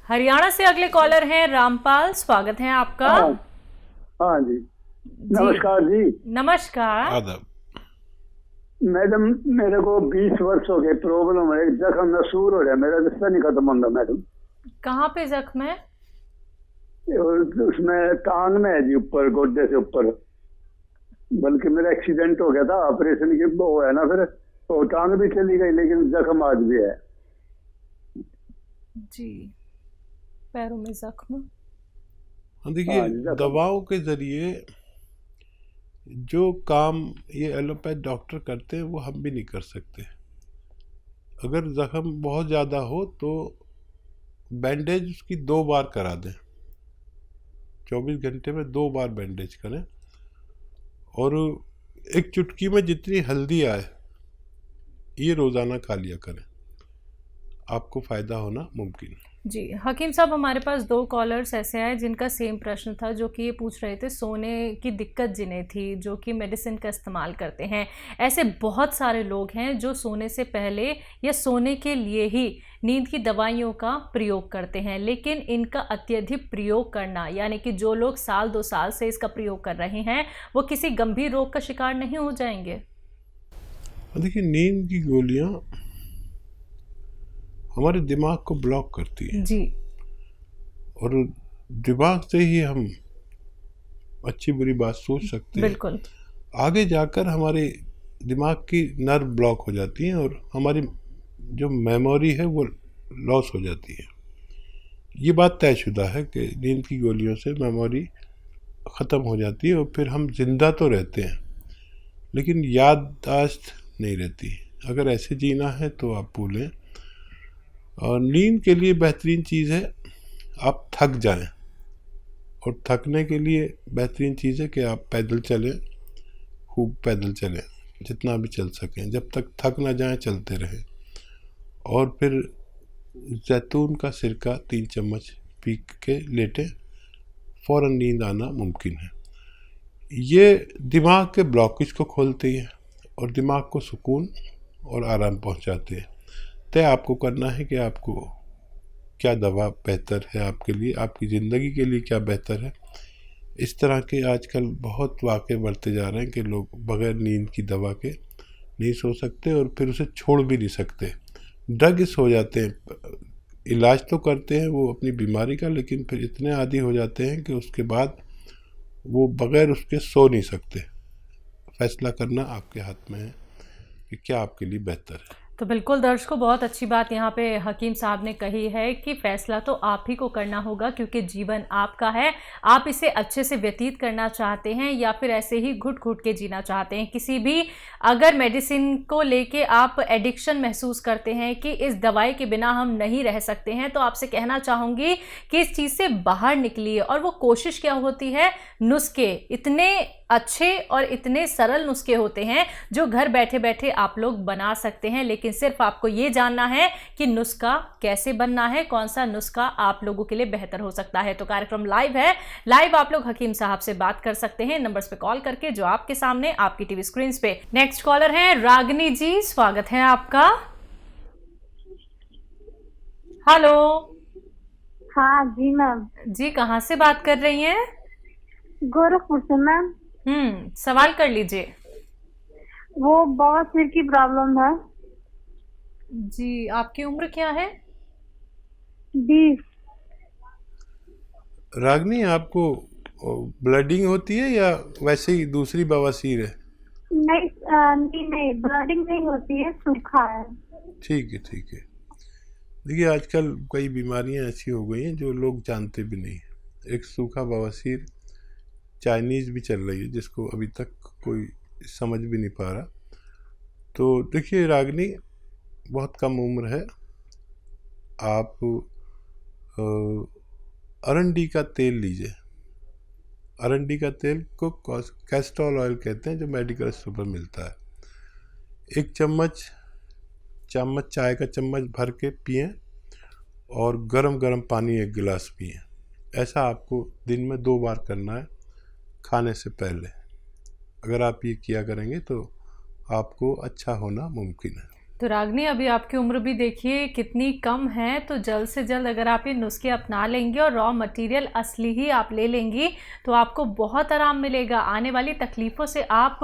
हरियाणा से अगले कॉलर हैं रामपाल, स्वागत है आपका। हाँ हाँ जी, नमस्कार जी। नमस्कार। आदाब। मैडम, मेरे को 20 वर्ष हो गए, प्रॉब्लम है, जख्म नसूर हो रहा है, मेरा रिश्ता नहीं खत्म होता मैडम। कहाँ पे जख्म है? और उसमें टांग में है जी, ऊपर गोड्डे से ऊपर। बल्कि मेरा एक्सीडेंट हो गया था, ऑपरेशन की वो है ना, फिर वो टांग भी चली गई, लेकिन जख्म आज भी है जी, पैरों में जख्म। देखिए, हाँ जी, जख्म। दवाओं के जरिए जो काम ये एलोपैथ डॉक्टर करते हैं वो हम भी नहीं कर सकते। अगर जख्म बहुत ज़्यादा हो तो बैंडेज उसकी 2 बार करा दें, 24 घंटे में 2 बार बैंडेज करें, और एक चुटकी में जितनी हल्दी आए ये रोज़ाना खा लिया करें, आपको फ़ायदा होना मुमकिन है। जी हकीम साहब, हमारे पास 2 कॉलर्स ऐसे आए जिनका सेम प्रश्न था, जो कि ये पूछ रहे थे सोने की दिक्कत जिन्हें थी, जो कि मेडिसिन का इस्तेमाल करते हैं। ऐसे बहुत सारे लोग हैं जो सोने से पहले या सोने के लिए ही नींद की दवाइयों का प्रयोग करते हैं, लेकिन इनका अत्यधिक प्रयोग करना, यानी कि जो लोग साल 2 साल से इसका प्रयोग कर रहे हैं, वो किसी गंभीर रोग का शिकार नहीं हो जाएंगे? देखिए, नींद की गोलियां हमारे दिमाग को ब्लॉक करती है जी, और दिमाग से ही हम अच्छी बुरी बात सोच सकते हैं। बिल्कुल। आगे जाकर हमारे दिमाग की नर्व ब्लॉक हो जाती हैं और हमारी जो मेमोरी है वो लॉस हो जाती है। ये बात तयशुदा है कि नींद की गोलियों से मेमोरी ख़त्म हो जाती है और फिर हम जिंदा तो रहते हैं लेकिन याददाश्त नहीं रहती। अगर ऐसे जीना है तो आप भूलें। और नींद के लिए बेहतरीन चीज़ है आप थक जाएं, और थकने के लिए बेहतरीन चीज़ है कि आप पैदल चलें, खूब पैदल चलें, जितना भी चल सकें, जब तक थक ना जाएं चलते रहें। और फिर जैतून का सिरका 3 चम्मच पी के लेटें, फ़ौरन नींद आना मुमकिन है। ये दिमाग के ब्लॉकेज को खोलती है और दिमाग को सुकून और आराम पहुंचाते हैं। तय आपको करना है कि आपको क्या दवा बेहतर है आपके लिए, आपकी ज़िंदगी के लिए क्या बेहतर है। इस तरह के आजकल बहुत वाक़े बढ़ते जा रहे हैं कि लोग बग़ैर नींद की दवा के नहीं सो सकते और फिर उसे छोड़ भी नहीं सकते। ड्रग्स हो जाते हैं, इलाज तो करते हैं वो अपनी बीमारी का, लेकिन फिर इतने आदी हो जाते हैं कि उसके बाद वो बग़ैर उसके सो नहीं सकते। फैसला करना आपके हाथ में है कि क्या आपके लिए बेहतर है। तो बिल्कुल दर्शकों, बहुत अच्छी बात यहाँ पे हकीम साहब ने कही है कि फैसला तो आप ही को करना होगा, क्योंकि जीवन आपका है। आप इसे अच्छे से व्यतीत करना चाहते हैं या फिर ऐसे ही घुट घुट के जीना चाहते हैं। किसी भी अगर मेडिसिन को लेके आप एडिक्शन महसूस करते हैं कि इस दवाई के बिना हम नहीं रह सकते हैं, तो आपसे कहना चाहूँगी कि इस चीज़ से बाहर निकलिए। और वो कोशिश क्या होती है, नुस्खे इतने अच्छे और इतने सरल नुस्खे होते हैं जो घर बैठे बैठे आप लोग बना सकते हैं, लेकिन सिर्फ आपको ये जानना है कि नुस्खा कैसे बनना है, कौन सा नुस्खा आप लोगों के लिए बेहतर हो सकता है। तो कार्यक्रम लाइव है, लाइव आप लोग हकीम साहब से बात कर सकते हैं नंबर्स पे कॉल करके जो आपके सामने आपकी टीवी स्क्रीन पे। नेक्स्ट कॉलर है रागनी जी, स्वागत है आपका। हेलो। हाँ जी मैम। जी, कहाँ से बात कर रही हैं? गोरखपुर से मैम। सवाल कर लीजिए। वो बवासीर की प्रॉब्लम है। जी, आपकी उम्र क्या है? 20। रागनी, आपको ब्लडिंग होती है या वैसे ही दूसरी बवासीर है? नहीं नहीं, ब्लडिंग नहीं होती है, सूखा है। ठीक है, ठीक है। देखिए, आजकल कई बीमारियां ऐसी हो गई हैं जो लोग जानते भी नहीं। एक सूखा बवासीर चाइनीज़ भी चल रही है जिसको अभी तक कोई समझ भी नहीं पा रहा। तो देखिए रागनी, बहुत कम उम्र है। आप अरंडी का तेल लीजिए। अरंडी का तेल को कैस्ट्रॉल ऑयल कहते हैं, जो मेडिकल स्टोर पर मिलता है। 1 चम्मच चाय का चम्मच भर के पिएं और गरम गरम पानी 1 गिलास पिएं। ऐसा आपको दिन में 2 बार करना है, खाने से पहले। अगर आप ये किया करेंगे तो आपको अच्छा होना मुमकिन है। तो रागनी, अभी आपकी उम्र भी देखिए कितनी कम है, तो जल्द से जल्द अगर आप ये नुस्खे अपना लेंगी और रॉ मटेरियल असली ही आप ले लेंगी तो आपको बहुत आराम मिलेगा। आने वाली तकलीफ़ों से आप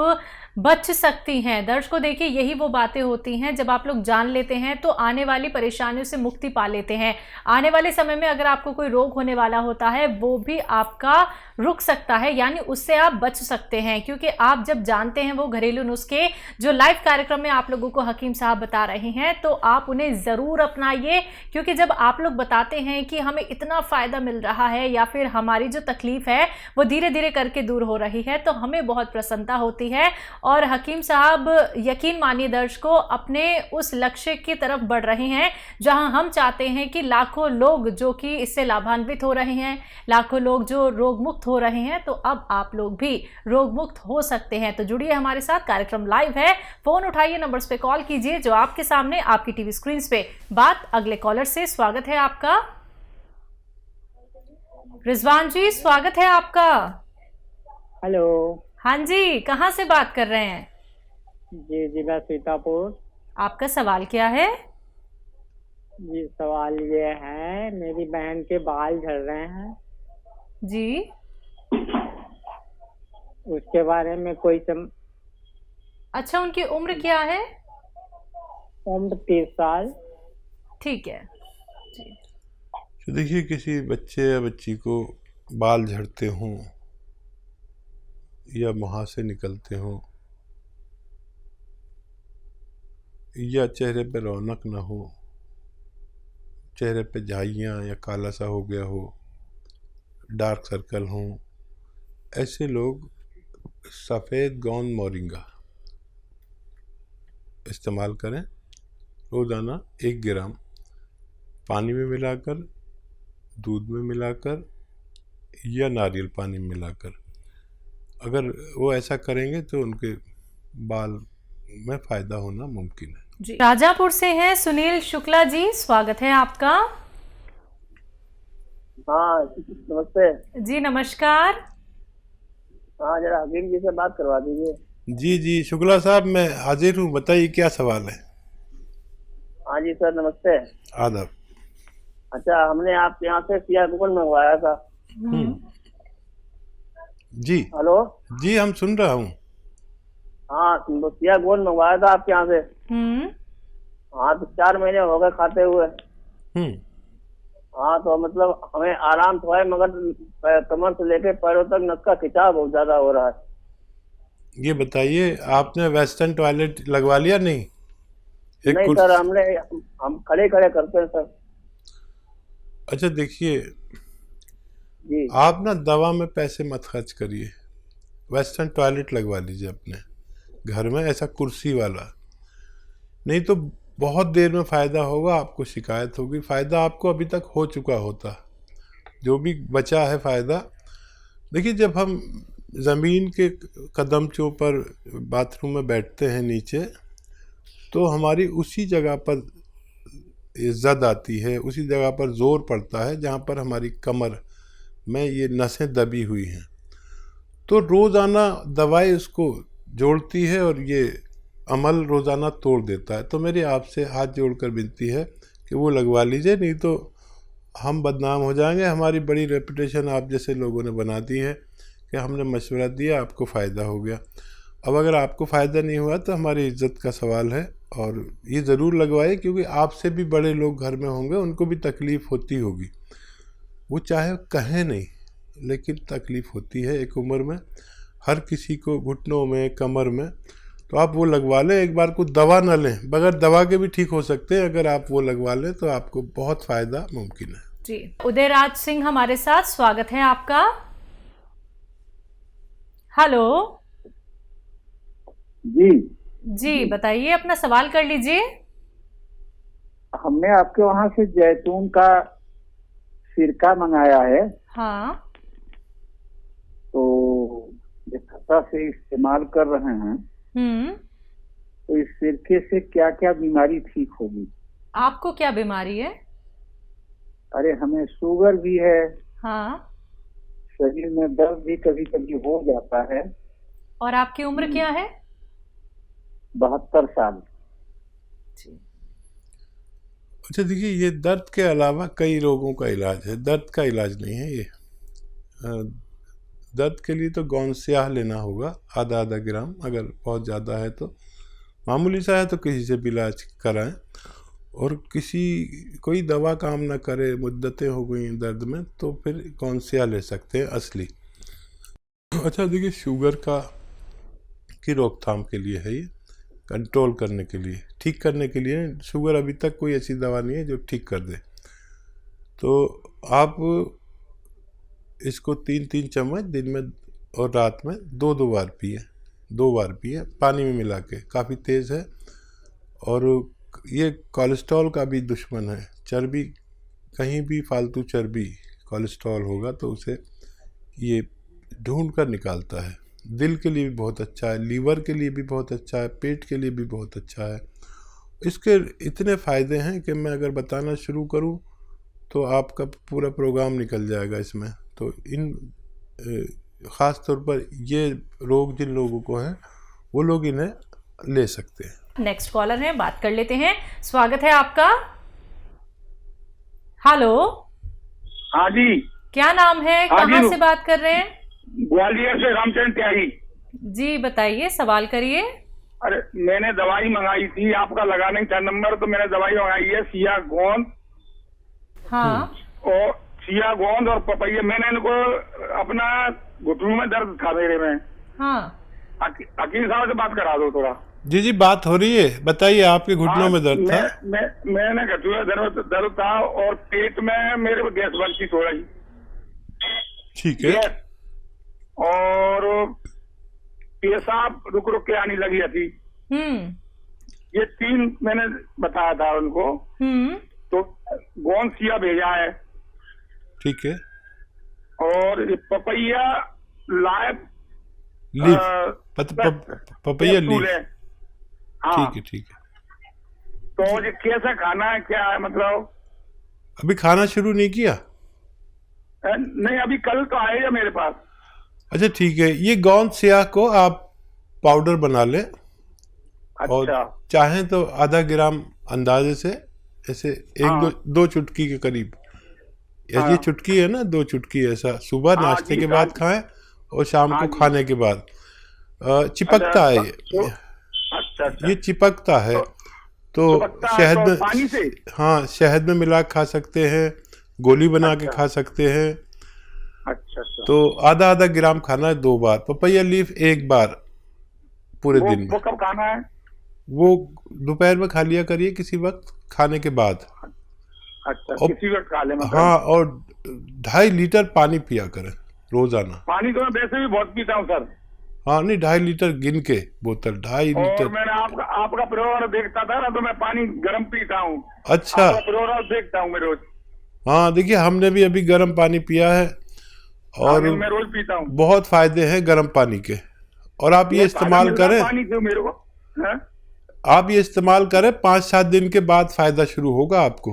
बच सकती हैं। दर्शकों देखिए, यही वो बातें होती हैं जब आप लोग जान लेते हैं तो आने वाली परेशानियों से मुक्ति पा लेते हैं। आने वाले समय में अगर आपको कोई रोग होने वाला होता है वो भी आपका रुक सकता है, यानी उससे आप बच सकते हैं, क्योंकि आप जब जानते हैं वो घरेलू नुस्खे जो लाइव कार्यक्रम में आप लोगों को हकीम साहब बता रहे हैं, तो आप उन्हें ज़रूर अपनाइए। क्योंकि जब आप लोग बताते हैं कि हमें इतना फ़ायदा मिल रहा है या फिर हमारी जो तकलीफ़ है वो धीरे धीरे करके दूर हो रही है, तो हमें बहुत प्रसन्नता होती है। और हकीम साहब, यकीन मानिए दर्शकों, अपने उस लक्ष्य की तरफ बढ़ रहे हैं जहां हम चाहते हैं कि लाखों लोग जो कि इससे लाभान्वित हो रहे हैं, लाखों लोग जो रोग मुक्त हो रहे हैं, तो अब आप लोग भी रोग मुक्त हो सकते हैं। तो जुड़िए हमारे साथ, कार्यक्रम लाइव है, फोन उठाइए, नंबर्स पे कॉल कीजिए जो आपके सामने आपकी टीवी स्क्रीन पे। बात अगले कॉलर से। स्वागत है आपका रिजवान जी, स्वागत है आपका। हेलो। हाँ जी, कहाँ से बात कर रहे हैं? जी जी, मैं सीतापुर। आपका सवाल क्या है? जी, सवाल ये है, मेरी बहन के बाल झड़ रहे हैं जी। उसके बारे में कोई अच्छा, उनकी उम्र क्या है? उम्र 30 साल। ठीक है जी। तो देखिए, किसी बच्चे या बच्ची को बाल झड़ते हों या मुहासे निकलते हों या चेहरे पे रौनक ना हो, चेहरे पे झाइयाँ या काला सा हो गया हो, डार्क सर्कल हों, ऐसे लोग सफ़ेद गोंद मोरिंगा इस्तेमाल करें। रोज़ाना 1 ग्राम पानी में मिलाकर, दूध में मिलाकर या नारियल पानी में मिलाकर, अगर वो ऐसा करेंगे तो उनके बाल में फ़ायदा होना मुमकिन है जी। राजापुर से हैं सुनील शुक्ला जी, स्वागत है आपका। हाँ नमस्ते। जी नमस्कार। हाँ, जरा हकीम जी से बात करवा दीजिए। जी जी, शुक्ला साहब मैं हाजिर हूँ, बताइए क्या सवाल है। हाँ जी सर, नमस्ते। आदाब। अच्छा, हमने आपके यहाँ से सिया कुकन मंगवाया था। जी हेलो जी, हम सुन रहा हूँ। हाँ, तो सिया कुकन मंगवाया था आपके यहाँ से। हाँ, तो 4 महीने हो गए खाते हुए। हाँ, तो मतलब हमें आराम तो है, मगर कमर से लेके पैरों तक नस का खिंचाव बहुत ज्यादा हो रहा है। ये बताइए, आपने वेस्टर्न टॉयलेट लगवा लिया? नहीं नहीं सर, हम खड़े खड़े करते हैं सर। अच्छा देखिए जी। आप ना दवा में पैसे मत खर्च करिए, वेस्टर्न टॉयलेट लगवा लीजिए अपने घर में, ऐसा कुर्सी वाला। नहीं तो बहुत देर में फ़ायदा होगा, आपको शिकायत होगी। फ़ायदा आपको अभी तक हो चुका होता, जो भी बचा है फ़ायदा। देखिए, जब हम ज़मीन के कदमचों पर बाथरूम में बैठते हैं नीचे, तो हमारी उसी जगह पर जद आती है, उसी जगह पर ज़ोर पड़ता है जहाँ पर हमारी कमर में ये नसें दबी हुई हैं। तो रोज़ाना दवाई उसको जोड़ती है और ये अमल रोज़ाना तोड़ देता है। तो मेरी आपसे हाथ जोड़कर विनती है कि वो लगवा लीजिए, नहीं तो हम बदनाम हो जाएंगे। हमारी बड़ी रेपुटेशन आप जैसे लोगों ने बना दी है कि हमने मशवरा दिया, आपको फ़ायदा हो गया। अब अगर आपको फ़ायदा नहीं हुआ तो हमारी इज्जत का सवाल है, और ये ज़रूर लगवाइए, क्योंकि आपसे भी बड़े लोग घर में होंगे, उनको भी तकलीफ़ होती होगी। वो चाहे कहें नहीं, लेकिन तकलीफ़ होती है एक उम्र में, हर किसी को घुटनों में, कमर में। तो आप वो लगवा लें, एक बार को दवा ना लें, बगैर दवा के भी ठीक हो सकते हैं। अगर आप वो लगवा लें तो आपको बहुत फ़ायदा मुमकिन है जी। उदयराज सिंह हमारे साथ, स्वागत है आपका। हेलो जी जी, बताइए, अपना सवाल कर लीजिए। हमने आपके वहाँ से जैतून का सिरका मंगाया है, हाँ। तो ये खता से इस्तेमाल कर रहे हैं, तो इस सिरके से क्या क्या बीमारी ठीक होगी? आपको क्या बीमारी है? अरे हमें शुगर भी है, हाँ। शरीर में दर्द भी कभी कभी हो जाता है। और आपकी उम्र क्या है? 72 साल। जी। अच्छा देखिए, ये दर्द के अलावा कई रोगों का इलाज है, दर्द का इलाज नहीं है ये। दर्द के लिए तो गौनस्याह लेना होगा आधा आधा ग्राम, अगर बहुत ज़्यादा है तो। मामूली सा है तो किसी से भी इलाज कराएं, और कोई दवा काम ना करे, मुद्दतें हो गई दर्द में, तो फिर गौनस्याह ले सकते हैं असली। अच्छा देखिए, शुगर की रोकथाम के लिए है ये, कंट्रोल करने के लिए, ठीक करने के लिए। शुगर अभी तक कोई ऐसी दवा नहीं है जो ठीक कर दे। तो आप इसको 3-3 चम्मच दिन में और रात में 2-2 बार पिए, 2 बार पिए पानी में मिला के। काफ़ी तेज़ है, और ये कोलेस्ट्रॉल का भी दुश्मन है। चर्बी, कहीं भी फालतू चर्बी, कोलेस्ट्रॉल होगा तो उसे ये ढूंढ कर निकालता है। दिल के लिए भी बहुत अच्छा है, लीवर के लिए भी बहुत अच्छा है, पेट के लिए भी बहुत अच्छा है। इसके इतने फ़ायदे हैं कि मैं अगर बताना शुरू करूं तो आपका पूरा प्रोग्राम निकल जाएगा इसमें। तो ख़ास तौर पर ये रोग जिन लोगों को है, वो लोग इन्हें ले सकते हैं। नेक्स्ट कॉलर है, बात कर लेते हैं। स्वागत है आपका। हेलो। हाँ जी। क्या नाम है, कहाँ से बात कर रहे हैं? ग्वालियर से रामचंद्र त्यागी जी, बताइए, सवाल करिए। अरे मैंने दवाई मंगाई थी, आपका लगा नहीं था नंबर, तो मैंने दवाई मंगाई है सिया गोंद। हाँ। और सिया गोंद और पपैया। मैंने इनको अपना घुटनों में दर्द था मेरे में। हाँ। अकील साहब से बात करा दो थोड़ा। जी जी, बात हो रही है, बताइए। आपके घुटनों में दर्द था? मैंने घुटनों में दर्द था, और पेट में मेरे को गैस बनती थोड़ा ही। ठीक है। और पेशाब रुक रुक के आने लगी थी। ये 3 मैंने बताया था उनको। तो गोंद सिया भेजा है। ठीक है। और ये पपैया लाइव पपैया लीफ। हाँ। ठीक है, ठीक है। तो ये कैसा खाना है, क्या है मतलब? अभी खाना शुरू नहीं किया? नहीं, अभी कल तो आएगा मेरे पास। अच्छा ठीक है। ये गोंद स्याह को आप पाउडर बना लें। अच्छा। और चाहें तो आधा ग्राम अंदाजे से, ऐसे दो चुटकी के करीब, ये चुटकी है ना, 2 चुटकी, ऐसा सुबह नाश्ते के बाद खाएं और शाम को खाने के बाद। चिपकता है ये। अच्छा। ये चिपकता है, तो शहद में, पानी से? हाँ, शहद में मिला खा सकते हैं, गोली बना के खा सकते हैं। अच्छा। तो आधा आधा ग्राम खाना है 2 बार। पपैया लीफ 1 बार पूरे दिन में। वो कब खाना है? वो दोपहर में खा लिया करिए, किसी वक्त खाने के बाद। अच्छा, किसी वक्त खा ले मतलब? हाँ, और 2.5 लीटर पानी पिया करें रोजाना। पानी तो मैं वैसे भी बहुत पीता हूँ सर। हाँ नहीं, 2.5 लीटर गिन के बोतल, 2.5 लीटर। और मैंने आपका प्रोग्राम देखता था ना, तो मैं पानी गर्म पीता हूँ। अच्छा। प्रोग्राम देखता हूँ मैं रोज। हाँ देखिए, हमने भी अभी गर्म पानी पिया है, और मैं रोज पीता हूँ। बहुत फायदे हैं गर्म पानी के। और आप ये इस्तेमाल करें, पानी क्यों मेरे को? आप ये इस्तेमाल करें, 5-7 दिन के बाद फायदा शुरू होगा आपको।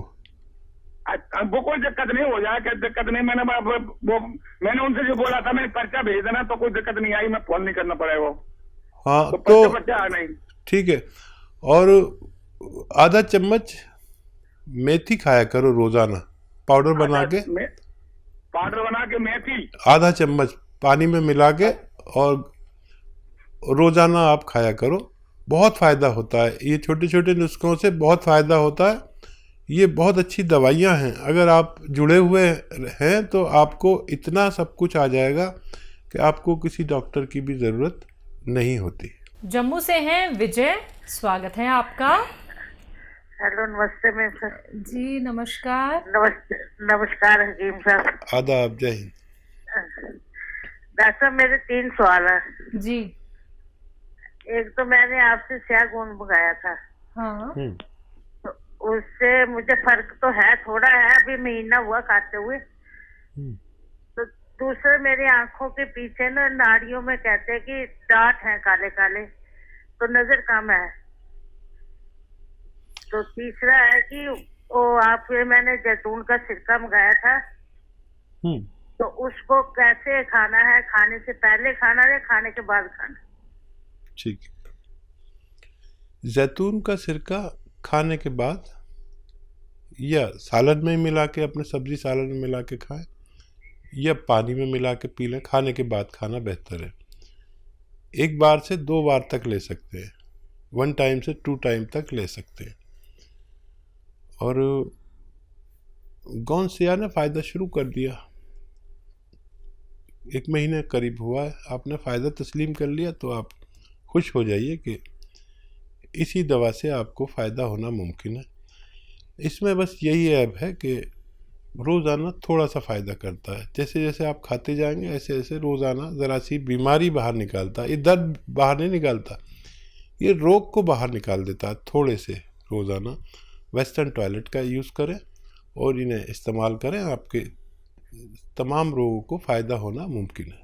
वो कोई दिक्कत नहीं हो जाए, क्या दिक्कत नहीं। मैंने उनसे जो बोला था, मैंने पर्चा भेज देना, तो कोई दिक्कत नहीं आई, मैं फोन नहीं करना पड़ेगा। हाँ तो पर्चा नहीं। ठीक है। और आधा चम्मच मेथी खाया करो रोजाना, पाउडर बना के। पाउडर बना के मेथी आधा चम्मच पानी में मिला के, और रोजाना आप खाया करो। बहुत फायदा होता है, ये छोटे छोटे नुस्खों से बहुत फायदा होता है। ये बहुत अच्छी दवाइयाँ हैं। अगर आप जुड़े हुए हैं तो आपको इतना सब कुछ आ जाएगा कि आपको किसी डॉक्टर की भी ज़रूरत नहीं होती। जम्मू से हैं विजय, स्वागत है आपका। हेलो, नमस्ते मैम सर। जी नमस्कार। नमस्कार हकीम साहब। आदाब, जय हिंद। डॉक्टर साहब, मेरे 3 सवाल है जी। एक तो मैंने आपसे स्याह गोंद मंगाया था। हाँ। तो उससे मुझे फर्क तो है, थोड़ा है, अभी महीना हुआ खाते हुए। तो दूसरे, मेरी आंखों के पीछे ना नाड़ियों में कहते हैं कि डांट है काले काले, तो नजर कम है। तो तीसरा है कि मैंने जैतून का सिरका मंगाया था, तो उसको कैसे खाना है, खाने से पहले खाना है, खाने के बाद खाना? ठीक है। जैतून का सिरका खाने के बाद या सालन में मिला के, अपने सब्जी सालन में मिला के खाएं, या पानी में मिला के पी लें। खाने के बाद खाना बेहतर है। 1 बार से 2 बार तक ले सकते हैं, 1 टाइम से 2 टाइम तक ले सकते हैं। और गौनसिया ने फ़ायदा शुरू कर दिया, 1 महीने करीब हुआ है, आपने फ़ायदा तस्लीम कर लिया, तो आप खुश हो जाइए कि इसी दवा से आपको फ़ायदा होना मुमकिन है। इसमें बस यही ऐब है कि रोज़ाना थोड़ा सा फ़ायदा करता है। जैसे जैसे आप खाते जाएंगे ऐसे ऐसे रोज़ाना ज़रा सी बीमारी बाहर निकालता है। ये दर्द बाहर नहीं निकालता, ये रोग को बाहर निकाल देता है थोड़े से रोज़ाना। वेस्टर्न टॉयलेट का यूज़ करें और इन्हें इस्तेमाल करें, आपके तमाम रोगों को फ़ायदा होना मुमकिन है।